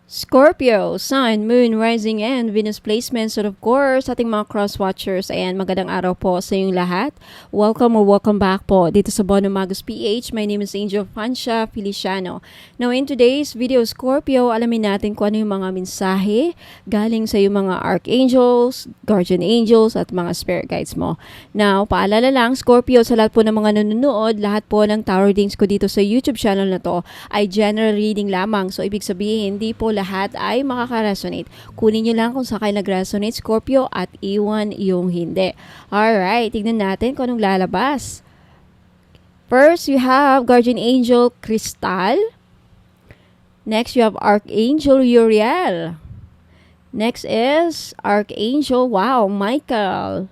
Scorpio, Sun, Moon, Rising, and Venus placements. And of course, ating mga cross-watchers, ayan, magandang araw po sa inyong lahat. Welcome or welcome back po dito sa Bono Magus PH. My name is Angel Fancia Feliciano. Now, in today's video, Scorpio, alamin natin kung ano yung mga mensahe galing sa yung mga archangels, guardian angels, at mga spirit guides mo. Now, paalala lang, Scorpio, sa lahat po ng mga nanonood, lahat po ng tarot readings ko dito sa YouTube channel na to ay general reading lamang. So, ibig sabihin, hindi po lahat ay makaka-resonate. Kunin nyo lang kung saan kayo nag-resonate, Scorpio, at iwan yung hindi. Alright, tignan natin kung anong lalabas. First, you have Guardian Angel Crystal. Next, you have Archangel Uriel. Next is Archangel, Michael.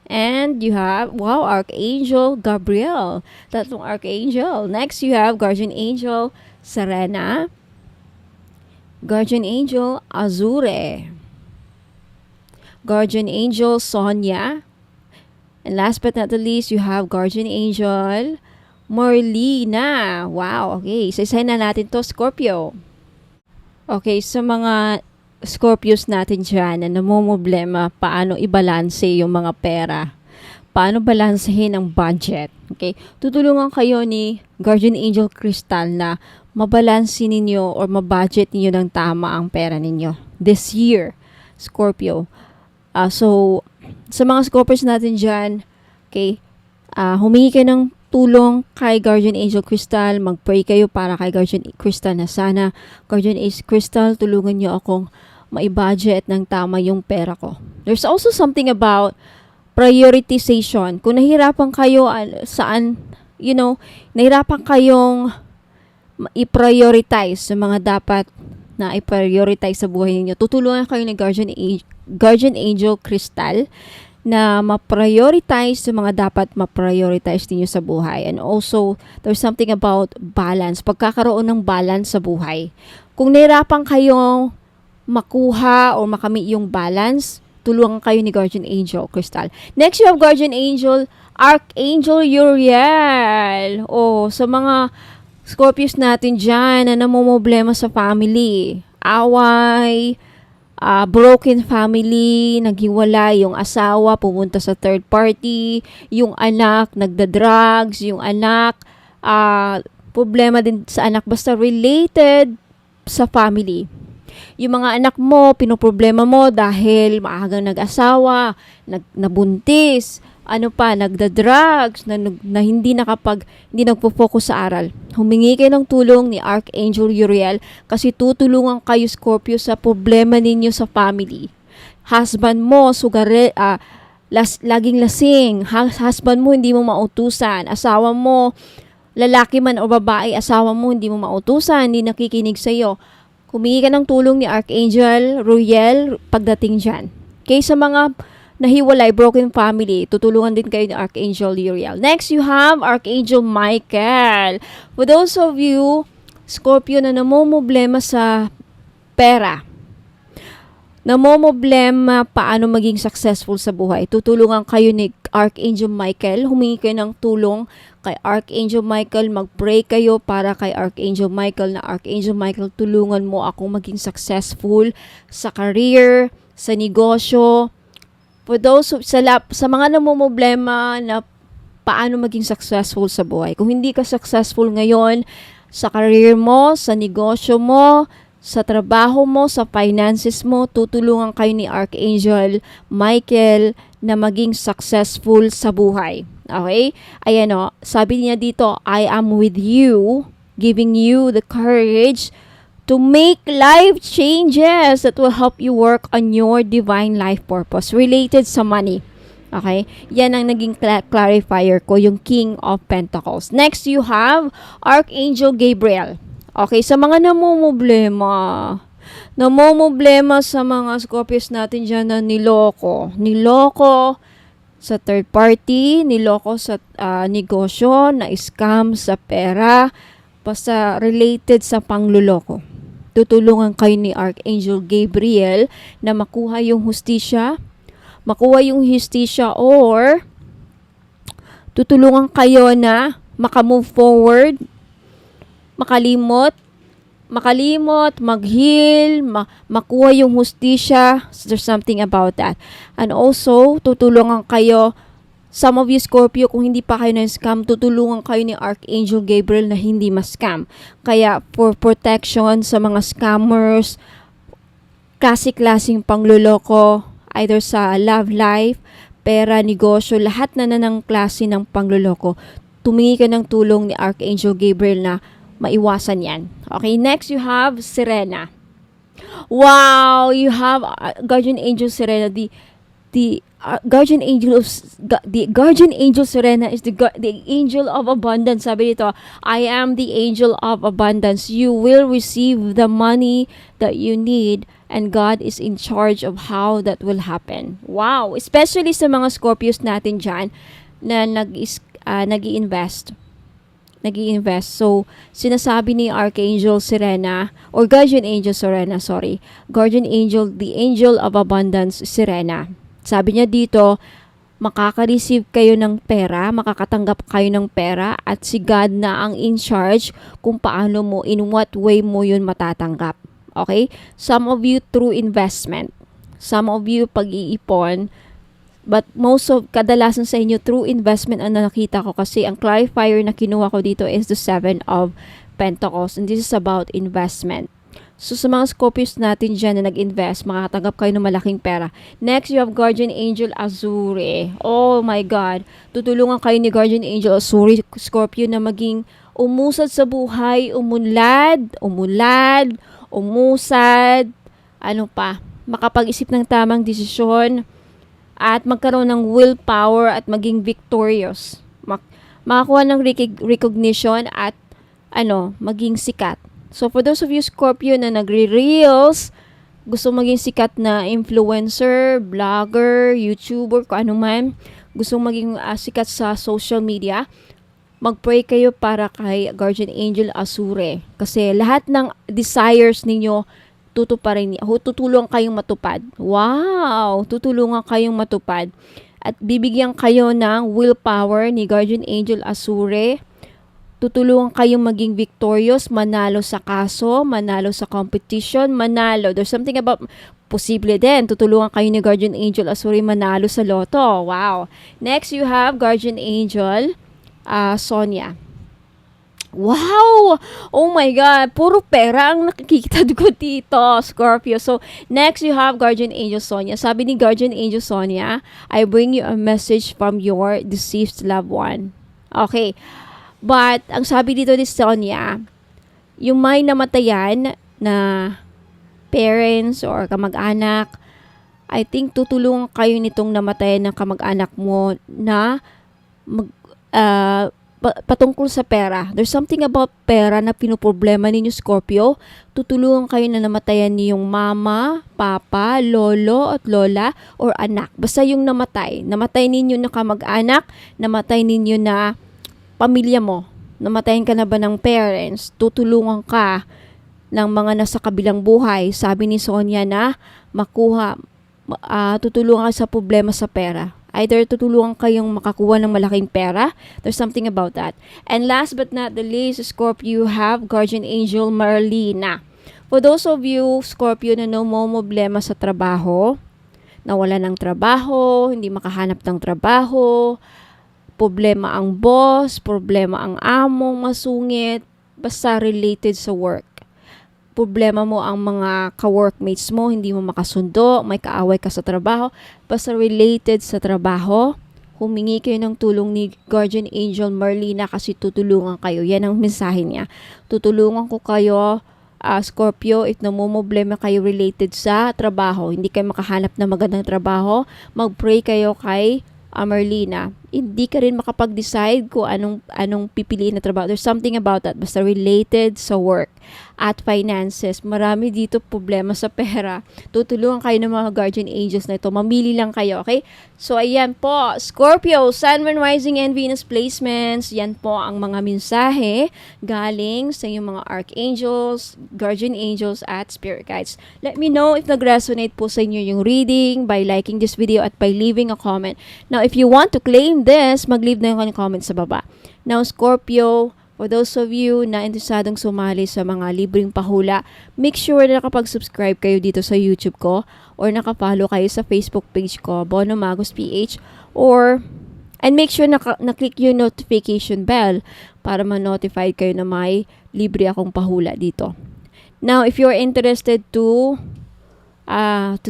And you have, Archangel Gabriel. Tatlong Archangel. Next, you have Guardian Angel Serena. Guardian Angel Azure. Guardian Angel Sonia. And last but not the least, you have Guardian Angel Morlina. Wow, okay. Isa-isahin na natin to, Scorpio. Okay, sa mga Scorpios natin dyan na namumblema paano ibalanse yung mga pera. Paano balansehin ang budget. Okay? Tutulungan kayo ni Guardian Angel Crystal na mabalansin ninyo or mabudget ninyo ng tama ang pera ninyo this year, Scorpio. So, sa mga Scorpios natin dyan, okay, humingi kayo ng tulong kay Guardian Angel Crystal. Mag-pray kayo para kay Guardian Crystal na sana, Guardian Angel Crystal, tulungan nyo akong maibudget ng tama yung pera ko. There's also something about prioritization. Kung nahirapan kayo saan, nahirapan kayong i-prioritize sa mga dapat na i-prioritize sa buhay ninyo, tutulungan kayo ni Guardian Angel Crystal na ma-prioritize sa mga dapat ma-prioritize ninyo sa buhay. And also, there's something about balance, pagkakaroon ng balance sa buhay. Kung nahirapan kayong makuha o makamit yung balance, tulungan kayo ni Guardian Angel Crystal. Next, you have Guardian Angel Archangel Uriel. Sa mga Scorpios natin dyan na namumblema sa family, away, broken family, naghiwalay yung asawa, pumunta sa third party, yung anak, nagda-drugs, yung anak, problema din sa anak, basta related sa family. Yung mga anak mo, pinoproblema mo dahil maagang nag-asawa, nabuntis, nagda-drugs, na hindi nagpo-focus sa aral. Humingi kayo ng tulong ni Archangel Uriel kasi tutulungan kayo, Scorpio, sa problema ninyo sa family. Husband mo, laging lasing. Husband mo, hindi mo mautusan. Asawa mo, lalaki man o babae, asawa mo, hindi mo mautusan, hindi nakikinig sa'yo. Humingi ka ng tulong ni Archangel Uriel pagdating dyan. Okay, sa mga nahiwalay, broken family, tutulungan din kayo ni Archangel Uriel. Next, you have Archangel Michael. For those of you, Scorpio, na namumblema sa pera, namumblema paano maging successful sa buhay, tutulungan kayo ni Archangel Michael. Humingi kayo ng tulong kay Archangel Michael. Mag-pray kayo para kay Archangel Michael na Archangel Michael, tulungan mo akong maging successful sa career, sa negosyo. For those sa mga namumblema na paano maging successful sa buhay. Kung hindi ka successful ngayon sa career mo, sa negosyo mo, sa trabaho mo, sa finances mo, tutulungan kayo ni Archangel Michael na maging successful sa buhay. Okay? Ayan sabi niya dito, I am with you, giving you the courage to make life changes that will help you work on your divine life purpose related sa money. Okay? Yan ang naging clarifier ko, yung King of Pentacles. Next, you have Archangel Gabriel. Okay, sa mga namumblema sa mga Scorpios natin dyan na niloko sa third party, niloko sa negosyo, na scam sa pera, basta related sa pangluloko. Tutulungan kayo ni Archangel Gabriel na makuha yung hustisya, or tutulungan kayo na makamove forward, makalimot makalimot, mag-heal, makuha yung hustisya. There's something about that. And also, tutulungan kayo, some of you Scorpio, kung hindi pa kayo na-scam, tutulungan kayo ni Archangel Gabriel na hindi ma-scam. Kaya, for protection sa mga scammers, klase-klaseng pangluloko, either sa love life, pera, negosyo, lahat na ng klase ng pangluloko, tumingi ka ng tulong ni Archangel Gabriel na maiwasan yan. Okay, next you have Serena. Wow, you have Guardian Angel Serena. The Guardian Angel of the Guardian Angel Serena is the angel of abundance. Sabi dito, I am the angel of abundance. You will receive the money that you need, and God is in charge of how that will happen. Wow, especially sa mga Scorpios natin dyan na nag-i-invest. So, sinasabi ni Archangel Serena, or Guardian Angel Serena, sorry. Guardian Angel, the Angel of Abundance, Serena. Sabi niya dito, makaka-receive kayo ng pera, makakatanggap kayo ng pera, at si God na ang in charge kung paano mo, in what way mo yun matatanggap. Okay? Some of you through investment. Some of you pag-iipon. But kadalasan sa inyo, through investment ang nakita ko, kasi ang clarifier na kinuha ko dito is the 7 of Pentacles. And this is about investment. So, sa mga Scorpios natin dyan na nag-invest, makakatanggap kayo ng malaking pera. Next, you have Guardian Angel Azure. Oh my God. Tutulungan kayo ni Guardian Angel Azure, Scorpio, na maging umusad sa buhay, umusad, makapag-isip ng tamang desisyon, at magkaroon ng willpower at maging victorious. Makakuha ng recognition at maging sikat. So for those of you Scorpio na nagre-reels, gusto maging sikat na influencer, vlogger, YouTuber, kung ano man, gusto maging sikat sa social media, mag-pray kayo para kay Guardian Angel Azure. Kasi lahat ng desires ninyo, tutulungan kayong matupad. Wow! Tutulungan kayong matupad. At bibigyan kayo ng willpower ni Guardian Angel Azure. Tutulungan kayong maging victorious, manalo sa kaso, manalo sa competition, manalo. There's something about, posible din, tutulungan kayo ni Guardian Angel Azure manalo sa loto. Wow! Next, you have Guardian Angel Sonia. Wow! Oh my God! Puro pera ang nakikita ko dito, Scorpio. So, next you have Guardian Angel Sonia. Sabi ni Guardian Angel Sonia, I bring you a message from your deceased loved one. Okay. But, ang sabi dito ni Sonia, yung may namatayan na parents or kamag-anak, I think tutulungan kayo nitong namatayan ng kamag-anak mo na patungkol sa pera. There's something about pera na pinoproblema ninyo, Scorpio. Tutulungan kayo na namatayan niyong mama, papa, lolo at lola or anak. Basta yung namatay. Namatay ninyo na kamag-anak, namatay ninyo na pamilya mo. Namatayin ka na ba ng parents? Tutulungan ka ng mga nasa kabilang buhay. Sabi ni Sonia na tutulungan ka sa problema sa pera. Either tutulungan kayong makakuha ng malaking pera. There's something about that. And last but not the least, Scorpio, you have Guardian Angel Marlena. For those of you, Scorpio, na problema sa trabaho, nawala ng trabaho, hindi makahanap ng trabaho, problema ang boss, problema ang among masungit, basta related sa work. Problema mo ang mga ka-workmates mo, hindi mo makasundo, may kaaway ka sa trabaho, basta related sa trabaho, humingi kayo ng tulong ni Guardian Angel Marlena kasi tutulungan kayo. Yan ang mensahe niya. Tutulungan ko kayo, Scorpio, if namumblema kayo related sa trabaho, hindi kayo makahanap ng magandang trabaho, mag-pray kayo kay Marlena. Hindi ka rin makapag-decide kung anong pipiliin na trabaho. There's something about that. Basta related sa work at finances. Marami dito problema sa pera. Tutulungan kayo ng mga guardian angels na ito. Mamili lang kayo, okay? So, ayan po. Scorpio, Sun, Moon, Rising, and Venus placements. Yan po ang mga mensahe galing sa inyong mga archangels, guardian angels, at spirit guides. Let me know if nag-resonate po sa inyo yung reading by liking this video at by leaving a comment. Now, if you want to claim this, mag-leave na yung comment sa baba. Now, Scorpio, For those of you na interesadong sumali sa mga libreng pahula, make sure na nakapag-subscribe kayo dito sa YouTube ko or nakapollow kayo sa Facebook page ko, Bono Magos PH, and make sure na-click yung notification bell para ma-notify kayo na may libre akong pahula dito. Now, if you're interested to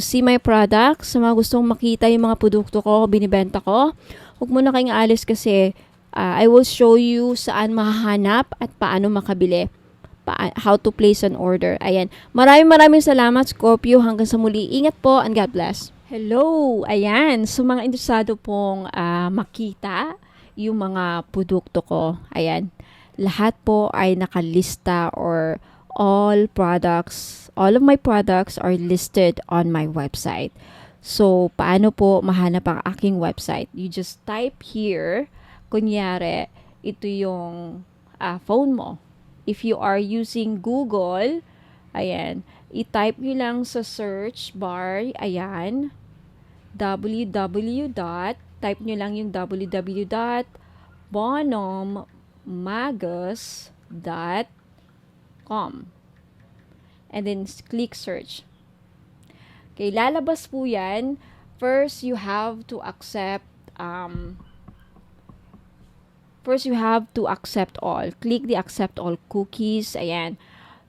see my products, sa mga gustong makita yung mga produkto ko, binibenta ko, huwag mo na kayong alis kasi I will show you saan mahahanap at paano makabili. How to place an order. Ayan. Maraming salamat, Scorpio. Hanggang sa muli. Ingat po and God bless. Hello! Ayan. So, mga interesado pong makita yung mga produkto ko. Ayan. Lahat po ay nakalista or all of my products are listed on my website. So, paano po mahanap ang aking website? You just type here. Kunyari, ito yung phone mo. If you are using Google, ayan, i-type nyo lang sa search bar, ayan, type nyo lang yung www.bonommagos.com and then click search. Okay, lalabas po yan. First, you have to accept all. Click the accept all cookies. Ayan.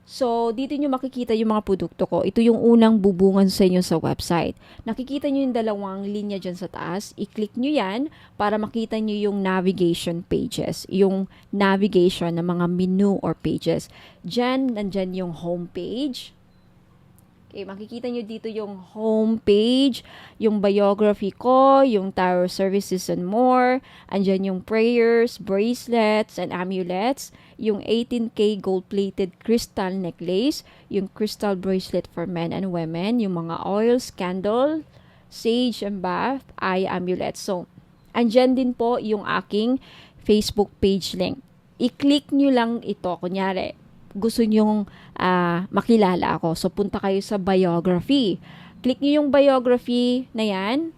So, dito nyo makikita yung mga produkto ko. Ito yung unang bubungan sa inyo sa website. Nakikita nyo yung dalawang linya dyan sa taas. I-click nyo yan para makita nyo yung navigation pages. Yung navigation ng mga menu or pages. Dyan, nandyan yung home page. Okay, makikita nyo dito yung home page, yung biography ko, yung tarot services and more. Andyan yung prayers, bracelets, and amulets. Yung 18K gold-plated crystal necklace, yung crystal bracelet for men and women, yung mga oils, candle, sage and bath, eye amulets. So, andyan din po yung aking Facebook page link. I-click nyo lang ito. Kunyari, gusto nyong makilala ako. So, punta kayo sa biography. Click nyo yung biography na yan.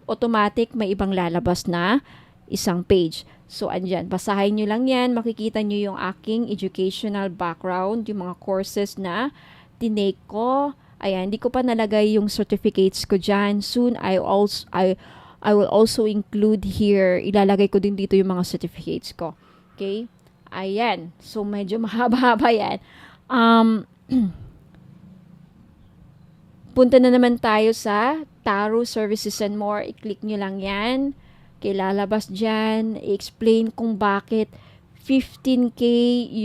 Automatic, may ibang lalabas na isang page. So, andyan. Basahin nyo lang yan. Makikita nyo yung aking educational background, yung mga courses na tinake ko. Ayan, hindi ko pa nalagay yung certificates ko dyan. Soon, I will also include here, ilalagay ko din dito yung mga certificates ko. Okay? Ayan. So, medyo mahaba-haba yan. Punta na naman tayo sa tarot services and more. I-click nyo lang yan. Okay, lalabas dyan. I-explain kung bakit 15K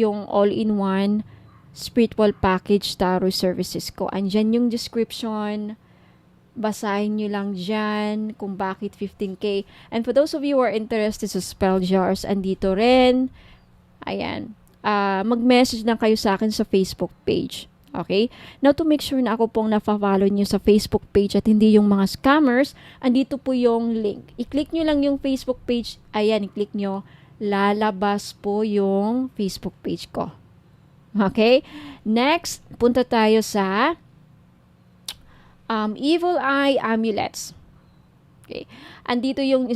yung all-in-one spiritual package tarot services ko. Andyan yung description. Basahin nyo lang dyan kung bakit 15K. And for those of you who are interested sa spell jars, andito rin. Ayan. Mag-message lang kayo sa akin sa Facebook page. Okay? Now, to make sure na ako pong nafa-follow nyo sa Facebook page at hindi yung mga scammers, andito po yung link. I-click nyo lang yung Facebook page. Ayan, i-click nyo. Lalabas po yung Facebook page ko. Okay? Next, punta tayo sa Evil Eye Amulets. Okay. Andito yung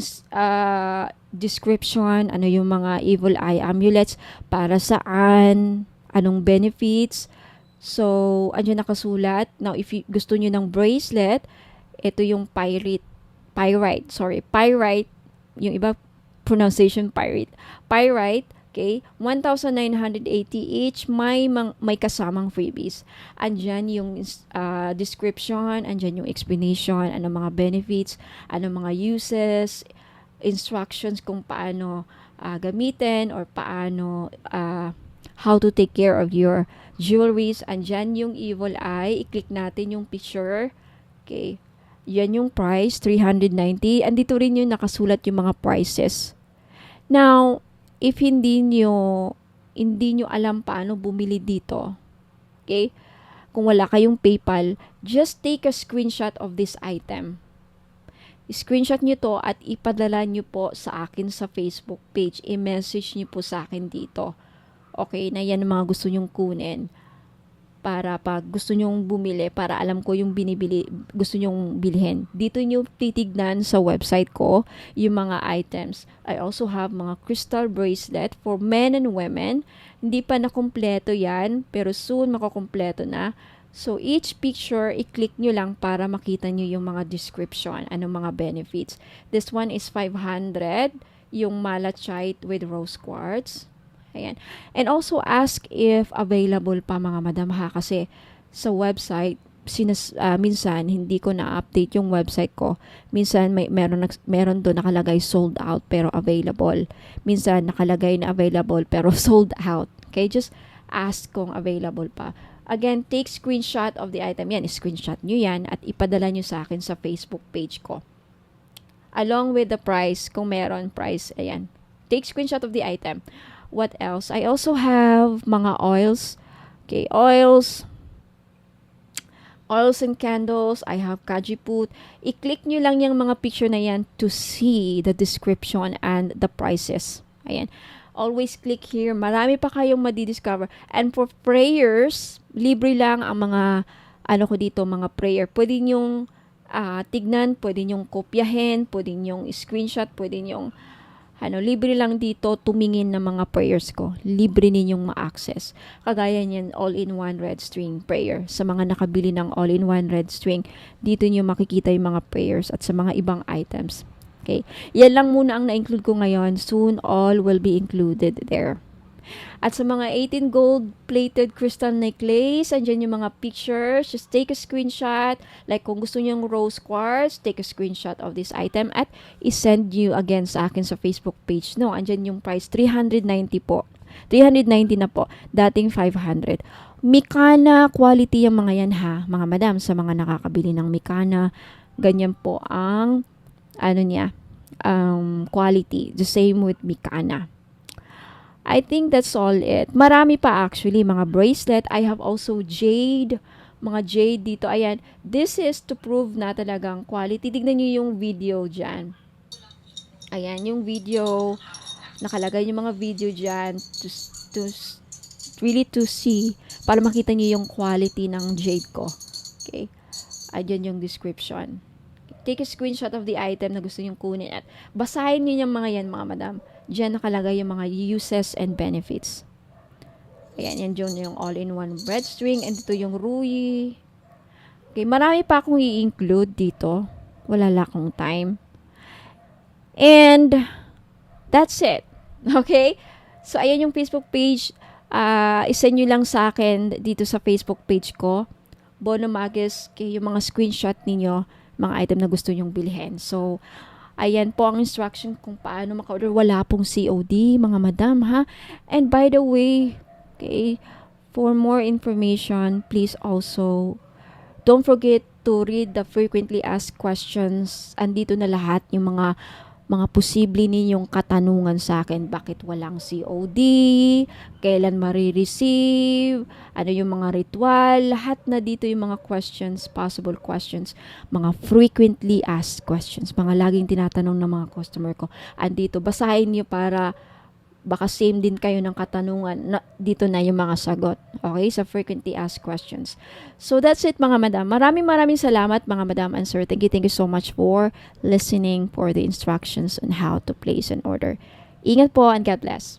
description, ano yung mga evil eye amulets, para saan, anong benefits. So, andyan nakasulat. Now, if gusto nyo ng bracelet, ito yung pyrite, yung iba pronunciation pyrite, okay, 1,980 each, may kasamang freebies. Andyan yung description, andyan yung explanation, ano mga benefits, ano mga uses, instructions kung paano gamitin or paano how to take care of your jewelries. Andyan yung evil eye, i-click natin yung picture. Okay, yan yung price, 390. Andito rin yung nakasulat yung mga prices. Now, if hindi nyo alam paano bumili dito, okay, kung wala kayong PayPal, just take a screenshot of this item. I-screenshot nyo to at ipadala nyo po sa akin sa Facebook page. I-message nyo po sa akin dito. Okay, na yan ang mga gusto nyong kunin. para pag gusto nyong bumili, para alam ko yung gusto nyong bilhin. Dito nyo titignan sa website ko yung mga items. I also have mga crystal bracelet for men and women. Hindi pa nakumpleto yan, pero soon makukumpleto na. So, each picture, i-click nyo lang para makita nyo yung mga description, anong mga benefits. This one is 500, yung malachite with rose quartz. Ayan. And also ask if available pa mga madam ha, kasi sa website minsan hindi ko na-update yung website ko. Minsan meron doon nakalagay sold out pero available. Minsan nakalagay na available pero sold out. Okay, just ask kung available pa. Again, take screenshot of the item. Yan, screenshot nyo yan at ipadala nyo sa akin sa Facebook page ko. Along with the price, kung meron price, ayan. Take screenshot of the item. What else? I also have mga oils. Okay, oils and candles. I have kajiput. I-click nyo lang yung mga picture na yan to see the description and the prices. Ayan. Always click here. Marami pa kayong madidiscover. And for prayers, libre lang ang mga, mga prayer. Pwede nyong tignan, pwede nyong kopyahin, pwede nyong screenshot, pwede nyong libre lang dito tumingin ng mga prayers ko. Libre ninyong ma-access. Kagaya niyan, all-in-one red string prayer. Sa mga nakabili ng all-in-one red string, dito nyo makikita yung mga prayers at sa mga ibang items. Okay? Yan lang muna ang na-include ko ngayon. Soon, all will be included there. At sa mga 18 gold-plated crystal necklace, andyan yung mga pictures. Just take a screenshot. Like kung gusto nyo yung rose quartz, take a screenshot of this item at isend you again sa akin sa Facebook page. No, andyan yung price, 390 po. 390 na po. Dating 500. Mikana quality yung mga yan ha, mga madam. Sa mga nakakabili ng Mikana, ganyan po ang quality. The same with Mikana. I think that's all it. Marami pa actually, mga bracelet. I have also jade. Mga jade dito. Ayan. This is to prove na talagang quality. Tignan nyo yung video dyan. Ayan, yung video. Nakalagay yung mga video dyan to see. Para makita nyo yung quality ng jade ko. Okay. Ayan yung description. Take a screenshot of the item na gusto nyong kunin at basahin nyo yung mga yan, mga madam. Diyan nakalagay yung mga uses and benefits. Ayan, yan dyan yung all-in-one bread string. And dito yung ruyi. Okay, marami pa akong i-include dito. Wala lang akong time. And that's it. Okay? So, ayan yung Facebook page. Isend nyo lang sa akin dito sa Facebook page ko. Bono Magis, yung mga screenshot ninyo, mga item na gusto nyong bilhin. So, ayan po ang instruction kung paano maka-order. Wala pong COD, mga madam, ha? And by the way, okay, for more information, please also don't forget to read the frequently asked questions. Andito na lahat yung mga posible ninyong katanungan sa akin. Bakit walang COD? Kailan marireceive? Ano yung mga ritual? Lahat na dito yung mga questions, possible questions, mga frequently asked questions, mga laging tinatanong ng mga customer ko. Andito, basahin nyo para baka same din kayo ng katanungan. Dito na yung mga sagot. Okay? Sa frequently asked questions. So, that's it mga madam. Maraming salamat mga madam and sir. Thank you so much for listening for the instructions on how to place an order. Ingat po and God bless.